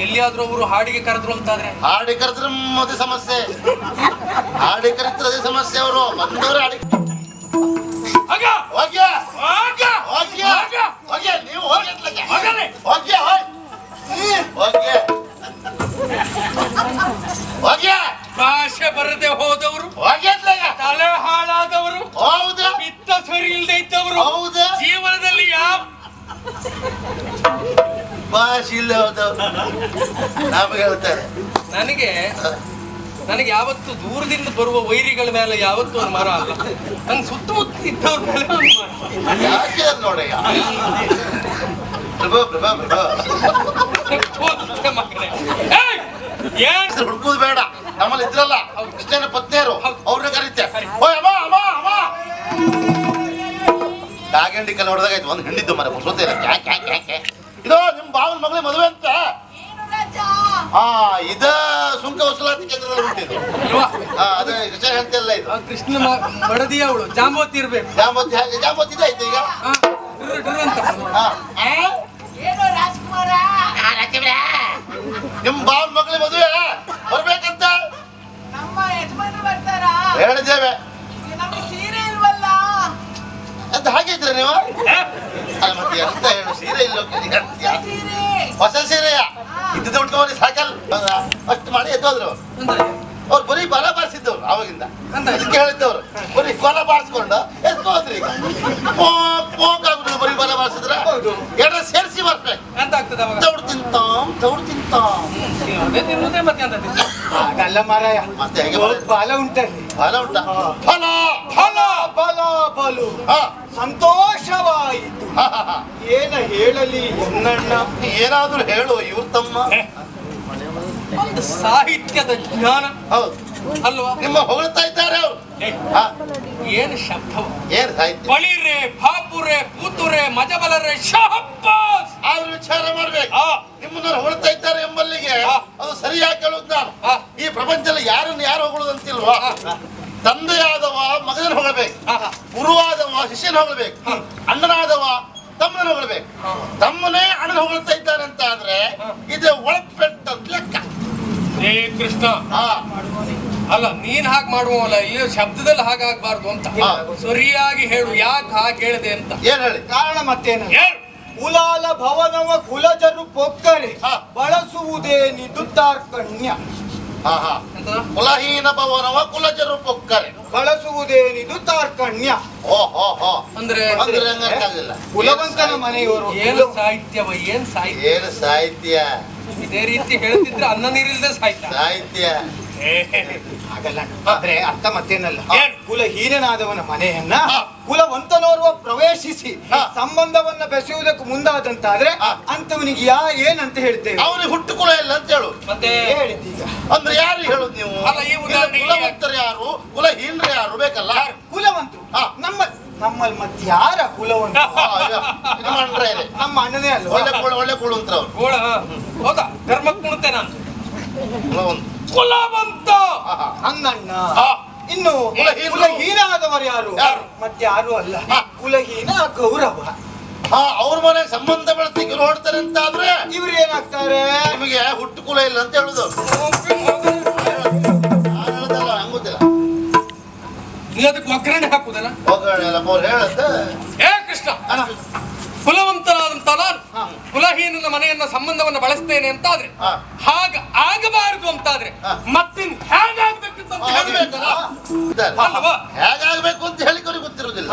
ಎಲ್ಲಿಯಾದ್ರೂ ಅವರು ಹಾಡಿಗೆ ಕರೆದ್ರು ಅಂತಾದ್ರೆ ಹಾಡಿಗೆ ಕರೆದ್ರೆ ಅದೇ ಸಮಸ್ಯೆ. ಹಾಡಿಗೆ ಕರೆದ್ರೆ ಅದೇ ಸಮಸ್ಯೆ. ಅವರು ಬಂದವರು ಹಾಡಿ ನೀವು ಭಾಷೆ ಬರದೆ ಹೋದವರು, ತಲೆ ಹಾಳಾದವರು, ಹೌದಾ, ಪಿತ್ತ ಸರಿ ಇಲ್ಲದೆ ಇದ್ದವರು, ಹೌದಾ, ಜೀವನದಲ್ಲಿ ಯಾವ ಭಾಷೆ ಇಲ್ಲ ಹೋದವರು ನಮಗೆ ಹೇಳ್ತಾರೆ. ನನಗೆ ಯಾವತ್ತು ದೂರದಿಂದ ಬರುವ ವೈರಿಗಳ ಮೇಲೆ ಯಾವತ್ತು ಒಂದು ಮರ ಅಲ್ಲ, ನಂಗೆ ಸುತ್ತಮುತ್ತ ಇದ್ದವ್ರ ಮೇಲೆ ಒಂದು ಮರ. ಯಾಕೆ ಅದು ನೋಡಯ್ಯ, ಹುಡುಕುದು ಬೇಡ. ನಮ್ಮಲ್ಲಿ ಇದ್ರಲ್ಲ ಕೃಷ್ಣನ ಪತ್ನಿಯರು, ಅವ್ರನ್ನ ಕರೀತೆ. ಕಾಗಂಡಿ ಕಲ್ಲ ಹೊಡೆದಾಗ ಆಯ್ತು, ಒಂದು ಹಿಂಡಿದ್ದು ಮರ ಮುಸೋತಿಲ್ಲ. ಇದು ನಿಮ್ ಬಾವನ ಮಗಳಿಗೆ ಮದುವೆ ಅಂತ. ಇದ ಸುಂಕ ವಸೂಲಾತಿ ಕೇಂದ್ರದಲ್ಲಿ ಹುಟ್ಟಿದ್ದು. ಅದೇ ಕೃಷ್ಣ ಹೇಳ್ತಿಲ್ಲ. ಇದು ಕೃಷ್ಣ ಮಡದಿ ಅವಳು ಜಾಂಬೋತಿ ಇರ್ಬೇಕು. ಜಾಂಬೋತಿ ಹಾಗೆ ಜಾಂಬೋತಿ ಆಯ್ತು ಈಗ. ನಿಮ್ ಬಾವನ ಮಗಳಿಗೆ ಮದುವೆ ಬರ್ಬೇಕಂತ ಹೇಳಿದ್ದೇವೆ ಅಂತ. ಹಾಗೆ ಇದ್ರೆ ನೀವು ಅಲ್ಲ ಮತ್ತೆ ಎಂತ ಹೇಳು, ಸೀರೆ ಇಲ್ಲ ಹೊಸ ಸೀರೆಯ ಇದ್ದು ಉಟ್ಕೊಂಡು ಸಾಕಲ್ಲ ಅಷ್ಟು ಮಾಡಿ ಎದ್ದೋದ್ರು. ಅವ್ರು ಬರೀ ಬಲ ಬಾರಿಸಿದ್ದವ್ರು ಆವಾಗಿಂದ. ಅದಕ್ಕೆ ಹೇಳಿದ್ದವ್ರು ಬರೀ ಬಲ ಬಾರಿಸ್ಕೊಂಡು ಎದ್ದೋದ್ರಿ. ಈಗ ಪೋಕ್ ಆಗ್ಬಿಟ್ಟು ಬರೀ ಬಲ ಬಾರಿಸಿದ್ರ ಎರಡು ಸೇರಿಸಿ ಬರ್ಬೇಕು ಅಂತ ಆಗ್ತದ. ತೌಡು ತಿಂತಾಂ ಹಾಗಲ್ಲ ಮಾರಾಯ, ಮತ್ತೆ ಹೇಗೆ ಬಾಲ ಉಂಟಲ್ಲಿ. ಫಲ ಉಂಟಾ? ಫಲ ಫಲ ಫಲ ಬಲು ಸಂತೋಷವಾಯಿತು. ಏನ ಹೇಳಲಿ ಎನ್ನಣ್ಣ? ಏನಾದ್ರೂ ಹೇಳು ಇವ್ರ ತಮ್ಮ. ಒಂದು ಸಾಹಿತ್ಯದ ಜ್ಞಾನ. ಹೌದು ಅಲ್ವಾ? ನಿಮ್ಮ ಹೊಗಳ್ತಾ ಇದ್ದಾರೆ ಅವರು. ಏನು ಶಬ್ದವ, ಏನ್ ಸಾಹಿತ್ಯ. ಬಳಿರೆ ಪಾಪುರೆ ಕೂತುರೆ ಮಜಬಲರೆ ಶಹಬ್ಬಾಸ್. ಆದ್ರೂ ವಿಚಾರ ಮಾಡ್ಬೇಕು. ನಿಮ್ಮನ್ನ ಹೊಗಳ್ತಾ ಇದ್ದಾರೆ ಎಂಬಲ್ಲಿಗೆ ಅದು ಸರಿಯಾಗಿ ಕೇಳುದು ನಾನು. ಈ ಪ್ರಪಂಚದಲ್ಲಿ ಯಾರನ್ನು ಯಾರು ಹೊಗಳುದಂತಿಲ್ವಾ? ತಂದೆಯಾದವ ಮಗನ ಹೊಗಳಬೇಕು, ಗುರುವಾದವ ಶಿಷ್ಯನ ಹೊಗಳಬೇಕು, ಅಣ್ಣನಾದವ ತಮ್ಮನ ಹೊಗಳಬೇಕು. ತಮ್ಮನೇ ಅಣ್ಣನ ಹೊಗಳ್ತಾ ಇದ್ದಾರೆ ಅಂತ ಆದ್ರೆ ಇದು ಒಳಪೆಟ್ಟ ಲೆಕ್ಕ. ಹೇ ಕೃಷ್ಣ, ಅಲ್ಲ ನೀನ್ ಹಾಗೆ ಮಾಡುವಲ್ಲ, ಈ ಶಬ್ದದಲ್ಲಿ ಹಾಗಾಗಬಾರ್ದು ಅಂತ ಸರಿಯಾಗಿ ಹೇಳು. ಯಾಕೆ ಹಾಗೆ ಹೇಳಿದೆ ಅಂತ ಏನ್ ಹೇಳಿ? ಕಾರಣ ಮತ್ತೇನ? ಕುಲಾಲ ಭವನವ ಕುಲಜರು ಪೊಕ್ಕರೆ ಬಳಸುವುದೇ ನಿದುತ್ತಾರ್ಕಣ್ಯ. ಕುಲಹೀನ ಭವನವ ಕುಲಜರು ಪೊಕ್ಕರೆ ಬಳಸುವುದೇನಿದು ತಾರ್ಕಣ್ಯ. ಅಂದ್ರೆ ಕುಲವಂತನ ಮನೆಯವರು. ಏನು ಸಾಹಿತ್ಯವ, ಏನ್ ಸಾಹಿತ್ಯ? ಏನು ಸಾಹಿತ್ಯ? ಇದೇ ರೀತಿ ಹೇಳ್ತಿದ್ರೆ ಅನ್ನ ನೀರಿಲ್ದೆ ಸಾಹಿತ್ಯ ಹಾಗಲ್ಲ. ಆದ್ರೆ ಅರ್ಥ ಮತ್ತೇನಲ್ಲ, ಕುಲಹೀನನಾದವನ ಮನೆಯನ್ನ ಕುಲವಂತನೋರ್ವ ಪ್ರವೇಶಿಸಿ ಸಂಬಂಧವನ್ನ ಬೆಸೆಯುವುದಕ್ಕೆ ಮುಂದಾದಂತಾದ್ರೆ ಅಂತವನಿಗೆ ಏನಂತ ಹೇಳ್ತೇವೆ? ಅವನಿಗೆ ಹುಟ್ಟು ಕುಲ ಇಲ್ಲ ಅಂತ ಹೇಳು. ಮತ್ತೆ ಹೇಳಿದ್ದೀಗ ಅಂದ್ರೆ ಯಾರು ಹೇಳುದು ನೀವು? ಕುಲವಂತರು ಯಾರು, ಕುಲಹೀನರು ಯಾರು ಬೇಕಲ್ಲ? ಕುಲವಂತರು ನಮ್ಮಲ್ಲಿ ಮತ್ತೆ ಯಾರ ಕುಲವಂತ? ನಮ್ಮ ಅಣ್ಣನೇ ಅಲ್ಲ. ಒಳ್ಳೆ ಕುಳಂತ್ರ ಅವ್ರು. ಹೌದಾ? ಧರ್ಮ ಕುಣತೆ ನಾನು ಕುಲವಂತ ಹಂಗಣ್ಣ. ಇನ್ನು ಕುಲಹೀನ ಆದವರು ಯಾರು? ಮತ್ತೆ ಯಾರು ಅಲ್ಲ, ಕುಲಹೀನ ಗೌರವ. ಅವ್ರ ಮನೆಗೆ ಸಂಬಂಧ ಬೆಳೆಸಿ ನೋಡ್ತಾರೆ ಅಂತ ಆದ್ರೆ ಇವ್ರು ಏನಾಗ್ತಾರೆ? ನಿಮಗೆ ಹುಟ್ಟು ಕುಲ ಇಲ್ಲ ಅಂತ ಹೇಳುದು. ಹಂಗುದಿಲ್ಲ, ಅದಕ್ಕೆ ಒಗ್ಗರಣೆ ಹಾಕುದಲ್ಲ. ಒಗ್ಗರಣೆ ಎಲ್ಲ ಹೇಳುತ್ತೆ. ಏ ಕೃಷ್ಣ, ಕುಲವಂತನಾದಂತ ನಾನು ಕುಲಹೀನನ ಮನೆಯನ್ನ ಸಂಬಂಧವನ್ನ ಬಳಸ್ತೇನೆ ಅಂತಾದ್ರೆ ಹಾಗ ಆಗಬಾರದು ಅಂತಾದ್ರೆ ಮತ್ತಿನ್ ಹೇಗಾಗ್ಬೇಕು ಅಂತ ಹೇಗಾಗ್ಬೇಕು ಅಂತ ಹೇಳಿಕೊಂಡು ಗೊತ್ತಿರುವುದಿಲ್ಲ.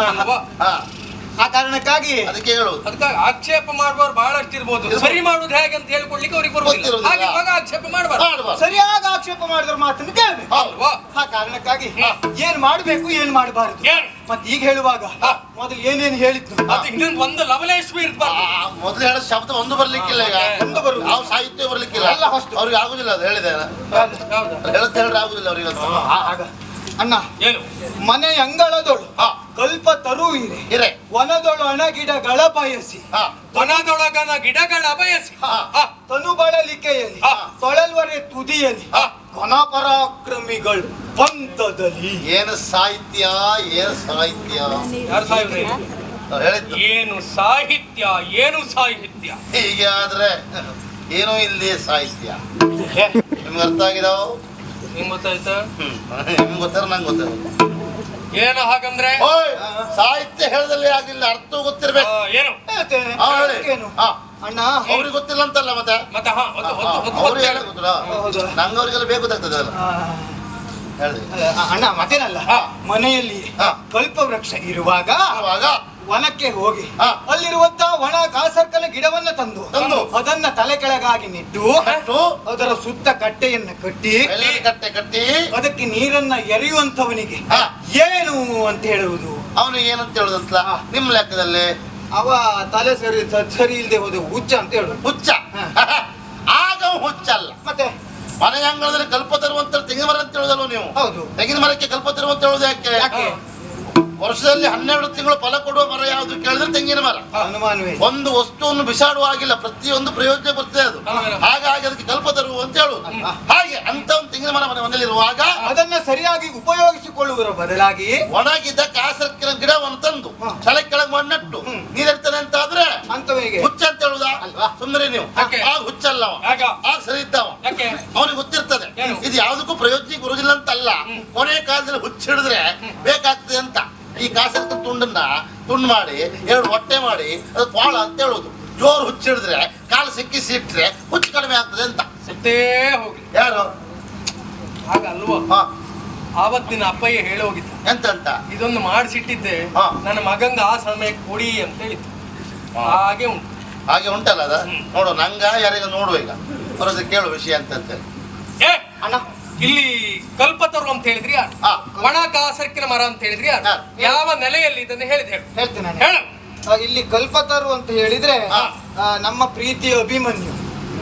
ಆ ಕಾರಣಕ್ಕಾಗಿ ಅದಕ್ಕೆ ಹೇಳುವುದು. ಅದಕ್ಕಾಗಿ ಆಕ್ಷೇಪ ಮಾಡುವವರು ಬಹಳಷ್ಟು ಇರ್ಬೋದು. ಸರಿ ಮಾಡುದು ಹೇಗೆ ಅಂತ ಹೇಳ್ಕೊಡ್ಲಿಕ್ಕೆ ಅವ್ರಿಗೆ ಬರುವುದಿಲ್ಲ. ಹಾಗೆ ಇವಾಗ ಆಕ್ಷೇಪ ಮಾಡಬಾರ್ದು, ಸರಿಯಾಗಿ ಆಕ್ಷೇಪ ಮಾಡಿದ್ರ ಮಾತನ್ನು ಕೇಳಬೇಕು ಅಲ್ವಾ? ಆ ಕಾರಣಕ್ಕಾಗಿ ಏನ್ ಮಾಡ್ಬೇಕು ಏನ್ ಮಾಡಬಾರದು ಮತ್ತೆ ಈಗ ಹೇಳುವಾಗ ಮೊದಲು ಏನೇನು ಹೇಳಿದ್ದು ಅದು ಇನ್ನೊಂದು ಒಂದು ಲವಲೇಶ್ವರಿ ಇರ್ಬಾರ್ದು. ಮೊದಲು ಹೇಳೋ ಶಬ್ದ ಒಂದು ಬರ್ಲಿಕ್ಕಿಲ್ಲ. ಈಗ ಒಂದು ಬರುದು ಯಾವ ಸಾಹಿತ್ಯ ಬರ್ಲಿಕ್ಕಿಲ್ಲ. ಅವ್ರಿಗೆ ಆಗುದಿಲ್ಲ. ಅದು ಹೇಳಿದೆ ಹೇಳಿದ್ರೆ ಆಗುದಿಲ್ಲ ಅವ್ರಿಗೆ. ಅಣ್ಣ ಏನು ಮನೆ ಅಂಗಳದೊಳು ಕಲ್ಪ ತರುವಿರೆ ವನದೊಳು ಅಣಗಿಡಗಳ ಬಯಸಿ ವನದೊಳಗನ ಗಿಡಗಳ ಬಯಸಿ ತನು ಬಳಲಿಕೆಯಲ್ಲಿ ತೊಳಲ್ವರೆ ತುದಿಯಲ್ಲಿ ಘನಪರಾಕ್ರಮಿಗಳು ಪಂಥದಲ್ಲಿ. ಏನು ಸಾಹಿತ್ಯ, ಏನು ಸಾಹಿತ್ಯ, ಏನು ಸಾಹಿತ್ಯ, ಏನು ಸಾಹಿತ್ಯ. ಹೀಗೆ ಆದ್ರೆ ಏನೋ ಇಲ್ಲಿ ಸಾಹಿತ್ಯ ನಿಮ್ಗೆ ಅರ್ಥ ಆಗಿದಾವ? ನಿಂಗ್ ಗೊತ್ತಾಯ್ತಾ? ನಿಮ್ಗೆ ಗೊತ್ತಾರ ನಂಗೆ ಗೊತ್ತಾಗ ಏನು ಹಾಗಂದ್ರೆ ಸಾಹಿತ್ಯ ಹೇಳದಲ್ಲಿ ಆಗಿಲ್ಲ ಅರ್ಥ ಗೊತ್ತಿರ್ಬೇಕು. ಏನು ಏನು ಅಣ್ಣ ಅವ್ರಿಗೆ ಗೊತ್ತಿಲ್ಲ ಅಂತಲ್ಲ ಮತ್ತೆ ಮತ್ತೆ ಅವ್ರಿಗೆ ನಂಗೆ ಅವ್ರಿಗೆಲ್ಲ ಬೇಕು ಗೊತ್ತಾಗ್ತದೆ ಅಲ್ಲ ಹೇಳಿ ಅಣ್ಣ ಮತ್ತೇನಲ್ಲ ಮನೆಯಲ್ಲಿ ಕಲ್ಪವೃಕ್ಷ ಇರುವಾಗ ವನಕ್ಕೆ ಹೋಗಿ ಅಲ್ಲಿರುವಂತ ಒಣ ಕಾಸರ್ಕಲ ಗಿಡವನ್ನ ತಂದು ಅದನ್ನ ತಲೆ ಕೆಳಗಾಗಿ ನೆಟ್ಟು ಅದರ ಸುತ್ತ ಕಟ್ಟೆಯನ್ನ ಕಟ್ಟಿ ಅದಕ್ಕೆ ನೀರನ್ನ ಎರೆಯುವಂತವನಿಗೆ ಏನು ಅಂತ ಹೇಳುವುದು? ಅವನಿಗೆ ಏನಂತ ಹೇಳುದಂತ ನಿಮ್ ಲೆಕ್ಕದಲ್ಲಿ ಅವ ತಲೆ ಸರಿ ಇಲ್ಲದೆ ಹೋದ ಹುಚ್ಚ ಅಂತ ಹೇಳುದು. ಹುಚ್ಚ ಆಗ ಹುಚ್ಚಲ್ಲ ಮತ್ತೆ ಮನೆ ಅಂಗಳದಲ್ಲಿ ಕಲ್ಪ ತರುವಂತ ತೆಂಗಿನ ಮರ ಅಂತ ಹೇಳುದಲ್ವ ನೀವು? ಹೌದು. ತೆಂಗಿನ ಮರಕ್ಕೆ ಕಲ್ಪ ತರುವಂತ ಹೇಳುದು ಯಾಕೆ? ವರ್ಷದಲ್ಲಿ 12 ತಿಂಗಳು ಫಲ ಕೊಡುವ ಮರ ಯಾವುದು ಕೇಳಿದ್ರೆ ತೆಂಗಿನ ಮರ. ಅನುಮಾನವೇ. ಒಂದು ವಸ್ತುವನ್ನು ಬಿಸಾಡುವಾಗಿಲ್ಲ, ಪ್ರತಿಯೊಂದು ಪ್ರಯೋಜನ ಬರ್ತದೆ ಅದು. ಹಾಗಾಗಿ ಅದಕ್ಕೆ ಕಲ್ಪ ತರುವ ಅಂತ ಹೇಳುವುದು. ಹಾಗೆ ಅಂತ ಒಂದು ತೆಂಗಿನ ಮರ ಮನೆಯಲ್ಲಿರುವಾಗ ಅದನ್ನ ಸರಿಯಾಗಿ ಉಪಯೋಗಿಸಿಕೊಳ್ಳುವುದರ ಬದಲಾಗಿ ಒಣಗಿದ್ದ ಕಾಸರ್ಕಿನ ಗಿಡವನ್ನು ತಂದು ತಲೆ ಕೆಳಗೆ ಮಣ್ಣಟ್ಟು ನೀರಿರ್ತಾನೆ ಅಂತ ಆದ್ರೆ ಅಂತವನಿಗೆ ಹುಚ್ಚ ಅಂತ ಹೇಳುದಾ? ಸುಮ್ಮನೆ ನೀವು ಆಗ ಹುಚ್ಚಲ್ಲ, ಆಗ ಸರಿ ಇದ್ದಾವ. ಅವನಿಗೆ ಗೊತ್ತಿರ್ತದೆ ಇದು ಯಾವ್ದಕ್ಕೂ ಪ್ರಯೋಜನ ಬರುವುದಿಲ್ಲ ಅಂತಲ್ಲ, ಕೊನೆ ಕಾಲದಲ್ಲಿ ಹುಚ್ಚಿಡಿದ್ರೆ ಬೇಕಾಗ್ತದೆ ಅಂತ. ಈ ಕಾಸರ್ಕಿನ ತುಂಡು ಮಾಡಿ 2 ಹೊಟ್ಟೆ ಮಾಡಿ ಅದು ತ್ವಾಳ ಅಂತ ಹೇಳುದು. ಜೋರು ಹುಚ್ಚಿಡಿದ್ರೆ ಕಾಲು ಸಿಕ್ಕಿಸಿ ಇಟ್ರೆ ಹುಚ್ಚು ಕಡಿಮೆ ಆಗ್ತದೆ ಅಂತ. ಸತ್ತೇ ಹೋಗಿ ಯಾರು ಹಾಗಲ್ವಾ? ಆವತ್ತಿನ ಅಪ್ಪಯ್ಯ ಹೇಳಿ ಹೋಗಿದ್ದ ಎಂತ ಇದೊಂದು ಮಾಡಿಸಿಟ್ಟಿದ್ದೆ ನನ್ನ ಮಗಂಗ ಆ ಸಮಯಕ್ಕೆ ಕೊಡಿ ಅಂತ ಹೇಳಿದ್ದು. ಹಾಗೆ ಉಂಟು. ಹಾಗೆ ಉಂಟಲ್ಲ ಅದ ನೋಡು. ನಂಗ ಯಾರಿಗ ನೋಡುವ ಈಗ ಅವ್ರ ಕೇಳುವ ವಿಷಯ ಅಂತ ಅಣ್ಣ ಇಲ್ಲಿ ಕಲ್ಪತರು ಅಂತ ಹೇಳಿದ್ರಿ ಯಾರು? ಒಣ ಕಾಸರ್ಕಿನ ಮರ ಅಂತ ಹೇಳಿದ್ರಿ ಯಾರು? ಯಾವ ನೆಲೆಯಲ್ಲಿ ಇದನ್ನು ಹೇಳ್ತೇನೆ ಹೇಳ. ಇಲ್ಲಿ ಕಲ್ಪತರು ಅಂತ ಹೇಳಿದ್ರೆ ನಮ್ಮ ಪ್ರೀತಿಯ ಅಭಿಮನ್ಯು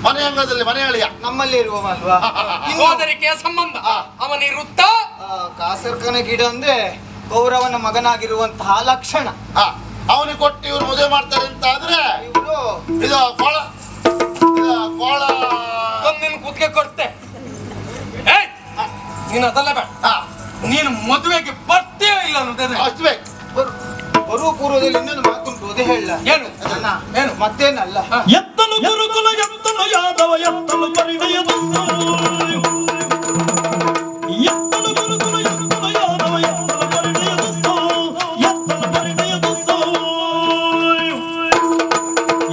ಮನೆ ಅಂಗಳದಲ್ಲಿ ಮನೆ ಅಳಿಯ ನಮ್ಮಲ್ಲಿ ಇರುವಲ್ವಾ, ಸೋದರಿಕೆಯ ಸಂಬಂಧ. ಅವನಿರುತ್ತ ಕಾಸರ್ಕನ ಗಿಡ ಅಂದ್ರೆ ಕೌರವನ ಮಗನಾಗಿರುವಂತಹ ಲಕ್ಷಣ. ಅವನಿಗೆ ಕೊಟ್ಟು ಇವ್ರು ಮದುವೆ ಮಾಡ್ತಾರೆ ಅಂತ ಆದ್ರೆ ಇವರು ಇದು ಕೋಳ ನಿನ್ ಕೂತ್ಗೆ ಕೊಡ್ತೆ. ನೀನು ಅದಲ್ಲ ಬೇಡ, ನೀನು ಮದುವೆಗೆ ಬರ್ತೀಯೋ ಇಲ್ಲ ಅನ್ನೋದೇ ಅಷ್ಟು ಬೇಕು. ಬರುವ ಪೂರ್ವದಲ್ಲಿ ಇನ್ನೊಂದು ಮಾತುಂಟು, ಅದೇ ಹೇಳ. ಏನು ಏನು ಮತ್ತೇನಲ್ಲ. ಎತ್ತಲು ಗುರುಕುಲ ಎತ್ತಲು ಯಾದವ ಎತ್ತಲು ಪರಿಣಯದ ಎತ್ತಲು ಗುರುಕುಲ ಎತ್ತಲು ಯಾದವ ಎತ್ತಲು ಪರಿಣಯದ ಎತ್ತಲು ಪರಿಣಯದ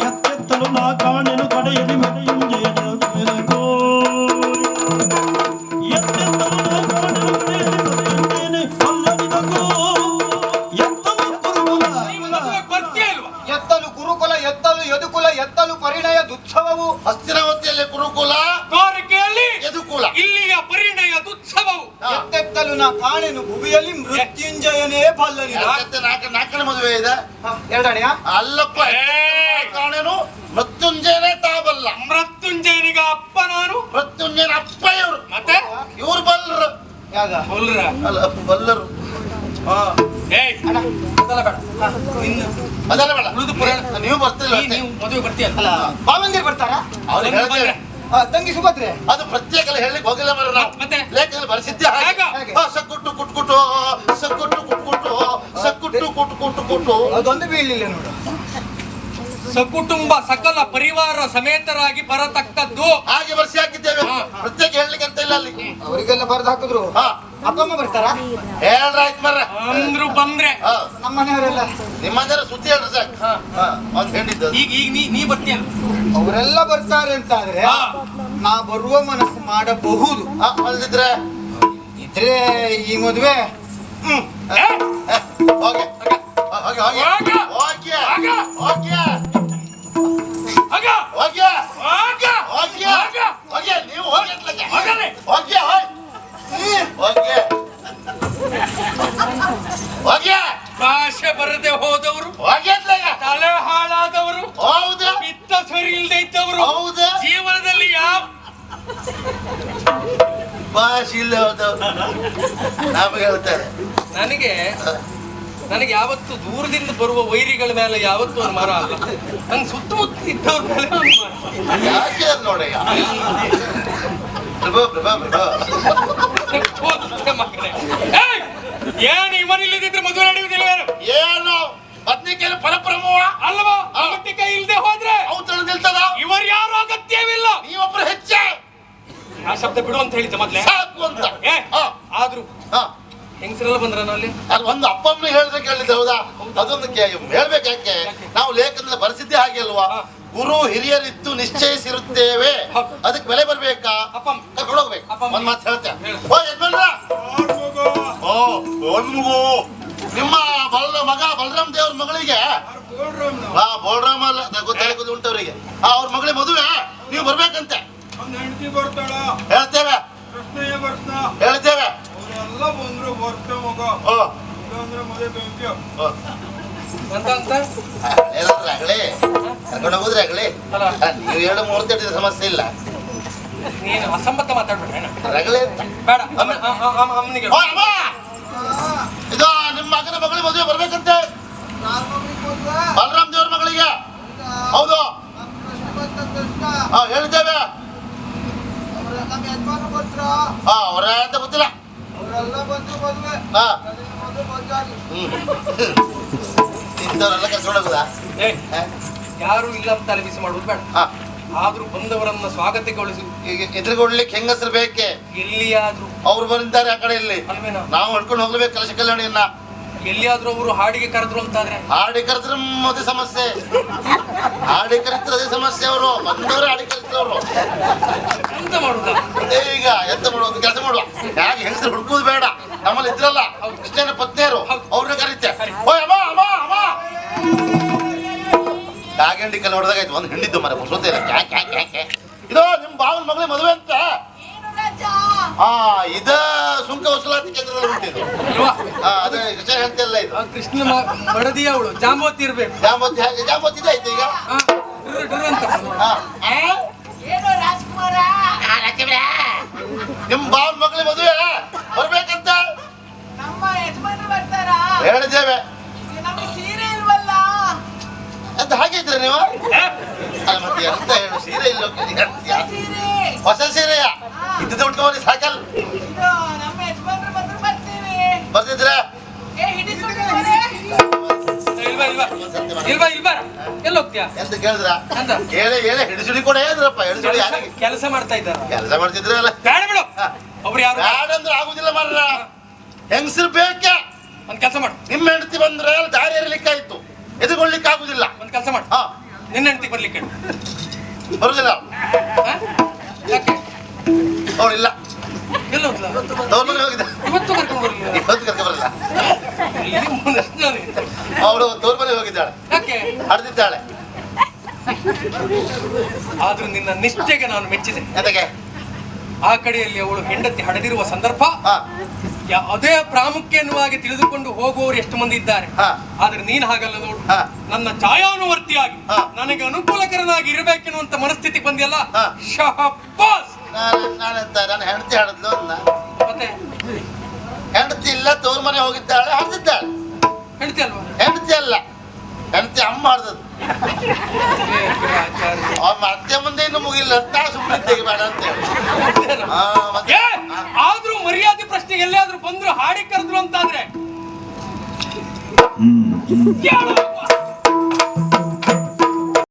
ಎತ್ತೆತ್ತಲು ನಾ ಕಾಣೆನು ಕಡೆಯಲ್ಲಿ ಮರೆಯುಂಜೆಯ ಎತ್ತೆತ್ತಲು ನಾ ಕಾಣೆನು ಕಡೆಯಲ್ಲಿ ಮರೆಯುಂಜೇನೆ ಅಲ್ಲವಿದಗೋ ಎತ್ತಲು ಗುರುಕುಲ ಎತ್ತಲು ಯದುಕುಲ ಎತ್ತಲು ಪರಿಣಯದುತ್ಸವವು. ಹಸ್ತಿನಾವತಿಯಲ್ಲಿ ಗುರುಕುಲ, ದ್ವಾರಕೆಯಲ್ಲಿ ಯದುಕುಲ, ಇಲ್ಲಿಯ ಪರಿಣಯದುತ್ಸವವು. ಎತ್ತೆತ್ತಲು ನಾ ಕಾಣೆನು ಭುವಿಯಲ್ಲಿ ಮೃತ್ಯುಂಜಯನೇ ಬಲ್ಲನಿ. ನಾಲ್ಕನೇ ಮದುವೆ ಇದೆ ಎರಡನೆಯ ಅಲ್ಲಪ್ಪ. ಕಾಣೆನು ಮೃತ್ಯುಂಜಯನೇ ತಾಬಲ್ಲ. ಮೃತ್ಯುಂಜಯನಿಗ ಅಪ್ಪ ನಾನು, ಮೃತ್ಯುಂಜಯನ ಅಪ್ಪ ಇವರು. ಮತ್ತೆ ಇವ್ರು ಬಲ್ಲರು. ಯಾಗ ಬಲ್ರ ಅಲ್ಲ ಬಲ್ಲರು. ಅದಲ್ಲ ಬೇಡ, ಉಳಿದು ಪುರಾಣ. ನೀವು ಬರ್ತಿಲ್ಲ. ನೀವು ಮದುವೆ ಬರ್ತೀಯಲ್ಲ? ಅಲ್ಲ ಬಾವಂದಿರ್ ಬರ್ತಾರ? ಅವ್ರಿಗೆ ಹೇಳ್ತೇವೆ. ತಂಗಿ ಸುಭದ್ರೆ ಅದು ಪ್ರತ್ಯೇಕ ಹೇಳಲಿಕ್ಕೆ ಹೋಗಿಲ್ಲ ಮರ ನಾವು. ಮತ್ತೆ ಲೇಖನಲ್ಲಿ ಬರೆಸಿದ್ದೆ ಸಕ್ಕುಟ್ಟು ಕುಟ್ಕುಟ್ಟು ಸಕ್ಕುಟ್ಟು ಕುಟ್ಕುಟ್ಟು ಸಕ್ಕುಟ್ಟು ಕುಟ್ಕುಟ್ಟು ಕುಟ್ಟು. ಅದೊಂದು ಬೀಳಲಿಲ್ಲ ನೋಡು. ಸಕುಟುಂಬ ಸಕಲ ಪರಿವಾರ ಸಮೇತರಾಗಿ ಬರತಕ್ಕದ್ದು. ಹಾಗೆ ಬರ್ಸಿ ಹಾಕಿದ್ದೇವೆ, ಪ್ರತ್ಯೇಕ ಹೇಳಲಿಕ್ಕೆ ಅಂತ ಇಲ್ಲ ಅಲ್ಲಿ. ಅವರಿಗೆಲ್ಲ ಬರೆದು ಹಾಕಿದ್ರು. ಅಪ್ಪ ಅಮ್ಮ ಬರ್ತಾರ? ಹೇಳ್ರಾಯ್ತು ಮರ್ರ ಅಂದ್ರು ಬಂದ್ರೆ. ನಮ್ಮ ಮನೆಯವರೆಲ್ಲ ನಿಮ್ಮ ಮನೆಯವ್ರ ಸುದ್ದಿ ಹೇಳ್ರಿ ಸಾಕು. ಅವ್ನು ಹೇಳಿದ್ದು ಈಗ ನೀ ಬರ್ತೀಯಲ್ಲ? ಅವರೆಲ್ಲ ಬರ್ತಾರೆ ಅಂತ ಆದ್ರೆ ನಾ ಬರುವ ಮನಸ್ಸು ಮಾಡಬಹುದು. ಅಲ್ದಿದ್ರೆ ಇದ್ರೆ ಈ ಮದುವೆ ಹೋಗಿ ಹೋಗಿ ಹೋಗಿ ಹೋಗಿ ಹೋಗಿ ಹೋಗಿ ನೀವು ಹೋಗಿ ಹೋಗಿ ಹೋಗಿ ಹೋಗಿ ಭಾಷೆ ಬರದೆ ಹೋದವರು, ಹೋಗಿ ತಲೆ ಹಾಳಾದವರು, ಹೌದು, ಪಿತ್ತ ಸರಿ ಇಲ್ಲದೆ ಇದ್ದವರು, ಹೌದು, ಜೀವನದಲ್ಲಿ ಯಾವ ಭಾಷೆ ಇಲ್ಲ ಹೋದವ್ರು ನಮಗೆ ಹೇಳ್ತಾರೆ. ನನಗೆ ಯಾವತ್ತು ದೂರದಿಂದ ಬರುವ ವೈರಿಗಳ ಮೇಲೆ ಯಾವತ್ತು ಒಂದು ಮರ ಅಲ್ಲ, ನಂಗೆ ಸುತ್ತಮುತ್ತ ಇದ್ದವ್ರ ಮೇಲೆ ಒಂದು ಮರ. ಯಾಕೆ ಅದು ನೋಡಯ್ಯ ಏನು ಇವನಿಲ್ಲದಿದ್ರೆ ಮದುವೆ ನಡೆಯುವುದಿಲ್ಲ. ಏನು ಬದ್ನಿಕಾಯಿ ಪರಪ್ರಮೋಹ ಅಲ್ವಾ? ಕೈ ಇಲ್ಲದೆ ಹೋದ್ರೆ ಅವು ನಿಲ್ತದ? ಇವರು ಯಾರು ಅಗತ್ಯವಿಲ್ಲ. ನೀವೊಬ್ರು ಹೆಚ್ಚೆ ಆ ಶಬ್ದ ಬಿಡು ಅಂತ ಹೇಳಿದ್ದೆ ಮೊದ್ಲೇ. ಸಾಕು ಅಂತ. ಏ ಹಾ. ಆದ್ರೂ ಹಾ. ಹೆಂಗಸರೆಲ್ಲ ಬಂದ್ರ ಅಲ್ಲಿ? ಅದು ಒಂದು ಅಪ್ಪಮ್ಮನ ಹೇಳಿದ್ರೆ ಕೇಳಿದ್ದೆ ಹೌದಾ? ಅದೊಂದು ಹೇಳ್ಬೇಕು. ಯಾಕೆ ನಾವು ಲೇಖನದಲ್ಲಿ ಬರೆಸಿದ್ದೆ ಹಾಗೆ ಅಲ್ವಾ? ಗುರು ಹಿರಿಯರಿದ್ದು ನಿಶ್ಚಯಿಸಿರುತ್ತೇವೆ, ಅದಕ್ಕೆ ಬೆಲೆ ಬರ್ಬೇಕಾ? ಕರ್ಕೊಂಡು ಹೋಗ್ಬೇಕು. ಒಂದ್ ಮಾತು ಹೇಳ್ತೆ. ಓ ಯಜಮಾನ್ರ, ಓ ಮಗು ನಿಮ್ಮ ಮಗ ಬಲರಾಮ್ ದೇವ್ರ ಮಗಳಿಗೆ, ಬೋಲ್ರಾಮ್ ಅಲ್ಲ ಗೊತ್ತಾಗೋದು ಉಂಟವರಿಗೆ, ಅವ್ರ ಮಗಳಿಗೆ ಮದುವೆ, ನೀವು ಬರ್ಬೇಕಂತೆ. ಹೇಳ್ತೇವೆ ಹೇಳ್ತೇವೆ. ರಗಳೆ ಕರ್ಕೊಂಡು ಹೋಗುದ್ರೆ ರಗಳೆ. ನೀವು 2-3 ಸಮಸ್ಯೆ ಇಲ್ಲ. ನೀನು ಅಸಂಬದ್ಧ ಮಾತಾಡ್ಬೇಡ. ರಗಳೆ ಅಂತ ಬೇಡ. ಅಮ್ಮನಿಗೆ ಇದು ನಿಮ್ಮ ಮಗನ ಮಗಳಿಗೆ ಮದುವೆ ಬರ್ಬೇಕಂತೆ, ಬಲರಾಮ್ ದೇವ್ರ ಮಗಳಿಗೆ. ಹೌದು, ಹೇಳ್ತೇವೆ. ಅವರ ಅಂತ ಗೊತ್ತಿಲ್ಲ. ಇಂಥವ್ರೆಲ್ಲ ಕರ್ಕೊಂಡು ಹೋಗುದಾ? ಯಾರು ಇಲ್ಲ ಅಂತ ತಲೆಬಿಸಿ ಮಾಡುವುದು ಬೇಡ. ಆದ್ರೂ ಬಂದವರನ್ನ ಸ್ವಾಗತಗೊಳಿಸಿ ಎದುರುಗೊಳ್ಳಿಕ್ಕೆ ಹೆಂಗಸರು ಬೇಕೆ. ಎಲ್ಲಿಯಾದ್ರೂ ಅವ್ರು ಬಂದಿದ್ದಾರೆ ಆ ಕಡೆ ಇಲ್ಲಿ, ಅಲ್ವೇನಾ? ನಾವು ಹೊಡ್ಕೊಂಡು ಹೋಗ್ಲೇಬೇಕು ಕಲಶ ಕಲ್ಯಾಣಿಯನ್ನ. ಎಲ್ಲಿಯಾದ್ರೂ ಅವರು ಹಾಡಿಗೆ ಕರೆದ್ರು ಅಂತಾದ್ರೆ ಹಾಡಿ ಕರೆದ್ರೆ ಅದೇ ಸಮಸ್ಯೆ. ಹಾಡಿ ಕರಿತ್ರ ಅದೇ ಸಮಸ್ಯೆ. ಅವರು ಬಂದವರು ಹಾಡಿ ಕರಿತ್ರವ್ರು ಎಂತ ಮಾಡುದ? ಈಗ ಎಂತ ಮಾಡುವುದು? ಕೆಲಸ ಮಾಡುವ. ಯಾಕೆ ಹೆಂಗಸರು ಹುಡುಕುವುದು ಬೇಡ. ನಮ್ಮಲ್ಲಿ ಇದ್ರಲ್ಲ ಕೃಷ್ಣನ ಪತ್ನಿಯರು, ಅವ್ರನ್ನ ಕರೀತೆ. ಓಯ್ ಅಮ್ಮ ಅಮ್ಮ ಅಮ್ಮ ಕಾಗಂಡಿ ಕಲ್ಲು ಹೊಡೆದಾಗಾಯ್ತು. ಒಂದು ಹಿಂಡಿದ್ದು ಮರ ಮುಸೋತೇನೆ. ಯಾಕೆ ಇದು ನಿಮ್ಮ ಬಾವನ ಮಗಳ ಮದುವೆ ಅಂತ. ಇದ ಸುಂಕ ವಸೂಲಾತಿ ಕೇಂದ್ರದಲ್ಲಿ ಉಂಟಿದ್ದು. ಅದೇ ಕೃಷ್ಣ ಹೇಳ್ತಿಲ್ಲ. ಇದು ಕೃಷ್ಣ ಮಡದಿ ಅವಳು ಜಾಂಬವತಿ ಇರ್ಬೇಕು. ಜಾಂಬವತಿ ಹೇಗೆ? ಜಾಂಬವತಿ ಇದೆ ಆಯ್ತು ಈಗ. ನಿಮ್ ಬಾವನ ಮಗಳ ಮದುವೆ ಬರ್ಬೇಕಂತ ಹೇಳಿದ್ದೇವೆ. ಅಂತ ಹಾಗೆ ಇದ್ರೆ ನೀವು ಅಲ್ಲ ಮತ್ತೆ ಎಂತ ಹೇಳು? ಸೀರೆ ಇಲ್ಲ, ಹೊಸ ಸೀರೆಯ ಇದ್ದ ಉಟ್ಕೊಂಡು ಸಾಕಲ್ ಬರ್ತಿದ್ರೆ ಎಲ್ಲ ಹೋಗ್ತೀಯಾ ಎಂತ ಕೇಳಿದ್ರ? ಹೇಳಿ ಹಿಡಿಸುಡಿ ಕೂಡ ಹೇಳಿದ್ರಪ್ಪ. ಹಿಡಿಸುಡಿ ಕೆಲಸ ಮಾಡ್ತಾ ಇದ್ದಾರೆ. ಕೆಲಸ ಮಾಡ್ತಿದ್ರೆ ಅಲ್ಲ. ಬೇಡ ಬಿಡು. ಒಬ್ರು ಯಾರು ಬ್ಯಾಡ ಅಂದ್ರೆ ಆಗುದಿಲ್ಲ ಮಾರ್ರ. ಹೆಂಗಸರು ಬೇಕೆ. ಒಂದ್ ಕೆಲಸ ಮಾಡು. ನಿಮ್ಮ ಹೆಂಡತಿ ಬಂದ್ರೆ ದಾರಿ ಇರ್ಲಿಕ್ಕಾಯ್ತು, ಎದುರ್ಕೊಳ್ಳಿಕ್ಕೆ ಆಗುದಿಲ್ಲ. ಒಂದ್ ಕೆಲಸ ಮಾಡು. ನಿನ್ನ ಹೆಂಡತಿ ಬರ್ಲಿಕ್ಕೆ ಬರುದಿಲ್ಲ. ಯಾಕೆ? ಅವಳಿಲ್ಲ, ಎಲ್ಲ ಹೋಗ್ಲಾ? ಅವ್ರ ಮನೆ ಹೋಗಿದ್ದ. ಇವತ್ತು ಕರ್ಕೊಂಡು ಬರ್ಲಿಲ್ಲ. ಇವತ್ತು ಕರ್ಕ ಬರಲ್ಲ. ಅವಳು ತೋರ್ ಮನೆ ಹೋಗಿದ್ದಾಳೆ. ಯಾಕೆ? ಹಡ್ದಿದ್ದಾಳೆ. ಆದ್ರೂ ನಿನ್ನ ನಿಷ್ಠೆಗೆ ನಾನು ಮೆಚ್ಚಿದೆ. ಅದಕ್ಕೆ ಆ ಕಡೆಯಲ್ಲಿ ಅವಳು ಹೆಂಡತಿ ಹಡೆದಿರುವ ಸಂದರ್ಭ ಅದೇ ಪ್ರಾಮುಖ್ಯವಾಗಿ ತಿಳಿದುಕೊಂಡು ಹೋಗುವವರು ಎಷ್ಟು ಮಂದಿ ಇದ್ದಾರೆ. ಆದ್ರೆ ನೀನ್ ಹಾಗಲ್ಲ ನೋಡು. ನನ್ನ ಛಾಯಾನುವರ್ತಿಯಾಗಿ ನನಗೆ ಅನುಕೂಲಕರನಾಗಿ ಇರಬೇಕೆನ್ನುವಂತ ಮನಸ್ಥಿತಿಗೆ ಬಂದಿಯಲ್ಲ. ಶಹಬ್ಬಾಸ್. ನಾನು ಹೆಂಡತಿ ಹಾಡಿದ್ಲು. ಮತ್ತೆ ಹೆಂಡತಿ ಇಲ್ಲ, ತೋರ್ ಮನೆ ಹೋಗಿದ್ದಾಳೆ, ಹಡ್ದಿದ್ದಾಳೆ. ಹೆಂಡತಿ ಅಲ್ವಾ? ಹೆಂಡತಿ ಅಲ್ಲ, ಹೆಂಡತಿ ಅಮ್ಮ ಹಾಡ್ದದ್ದು. ಅತ್ತೆ ಮುಂದೆ ಇನ್ನು ಮುಗಿಲ್ಲ ಅಂತ ಸುಮ್ಮನೆ ಬೇಡ ಅಂತ ಹೇಳಿ. ಆದ್ರೂ ಮರ್ಯಾದೆ ಪ್ರಶ್ನೆ ಎಲ್ಲಾದ್ರೂ ಬಂದ್ರು ಹಾಡಿ ಕರೆದ್ರು ಅಂತಾದ್ರೆ